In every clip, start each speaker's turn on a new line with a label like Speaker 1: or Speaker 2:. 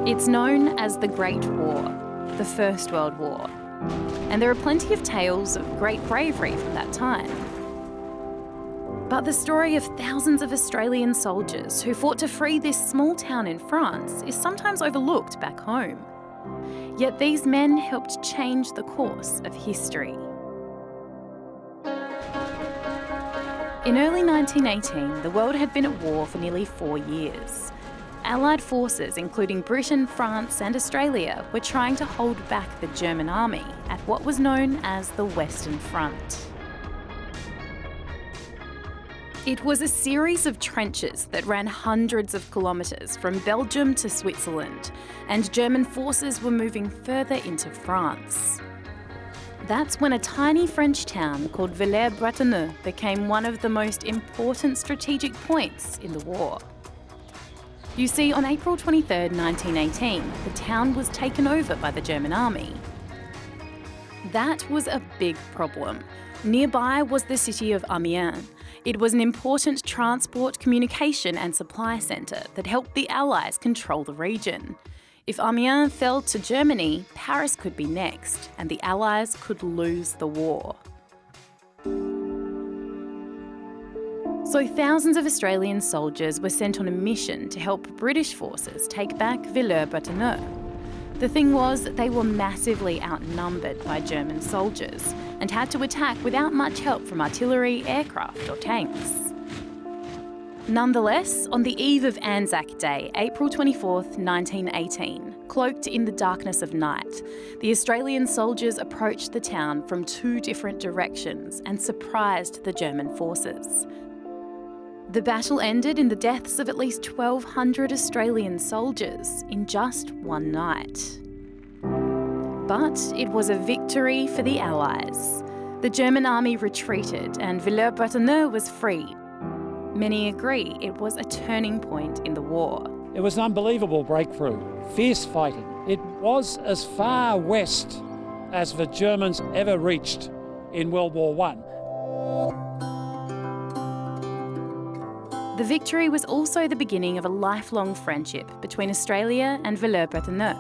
Speaker 1: It's known as the Great War, the First World War, and there are plenty of tales of great bravery from that time. But the story of thousands of Australian soldiers who fought to free this small town in France is sometimes overlooked back home. Yet these men helped change the course of history. In early 1918, the world had been at war for nearly 4 years. Allied forces, including Britain, France and Australia, were trying to hold back the German army at what was known as the Western Front. It was a series of trenches that ran hundreds of kilometres from Belgium to Switzerland, and German forces were moving further into France. That's when a tiny French town called Villers-Bretonneux became one of the most important strategic points in the war. You see, on April 23, 1918, the town was taken over by the German army. That was a big problem. Nearby was the city of Amiens. It was an important transport, communication and supply centre that helped the Allies control the region. If Amiens fell to Germany, Paris could be next, and the Allies could lose the war. So thousands of Australian soldiers were sent on a mission to help British forces take back Villers-Bretonneux. The thing was that they were massively outnumbered by German soldiers and had to attack without much help from artillery, aircraft or tanks. Nonetheless, on the eve of Anzac Day, April 24th, 1918, cloaked in the darkness of night, the Australian soldiers approached the town from 2 different directions and surprised the German forces. The battle ended in the deaths of at least 1,200 Australian soldiers in just one night. But it was a victory for the Allies. The German army retreated and Villers-Bretonneux was freed. Many agree it was a turning point in the war.
Speaker 2: It was an unbelievable breakthrough, fierce fighting. It was as far west as the Germans ever reached in World War I.
Speaker 1: The victory was also the beginning of a lifelong friendship between Australia and Villers-Bretonneux.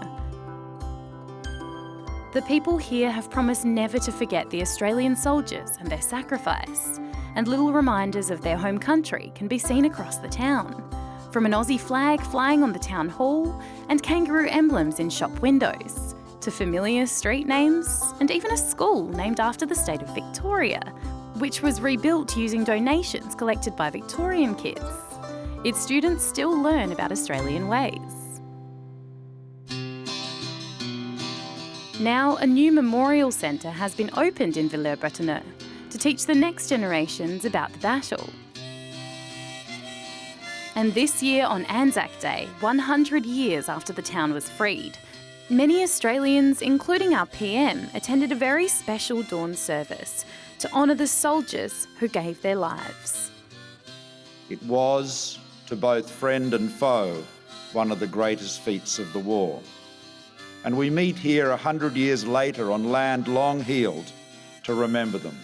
Speaker 1: The people here have promised never to forget the Australian soldiers and their sacrifice, and little reminders of their home country can be seen across the town, from an Aussie flag flying on the town hall and kangaroo emblems in shop windows, to familiar street names and even a school named after the state of Victoria, which was rebuilt using donations collected by Victorian kids. Its students still learn about Australian ways. Now, a new memorial centre has been opened in Villers-Bretonneux to teach the next generations about the battle. And this year on Anzac Day, 100 years after the town was freed, many Australians, including our PM, attended a very special dawn service to honour the soldiers who gave their lives.
Speaker 3: It was, to both friend and foe, one of the greatest feats of the war. And we meet here 100 years later on land long healed to remember them,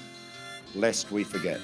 Speaker 3: lest we forget.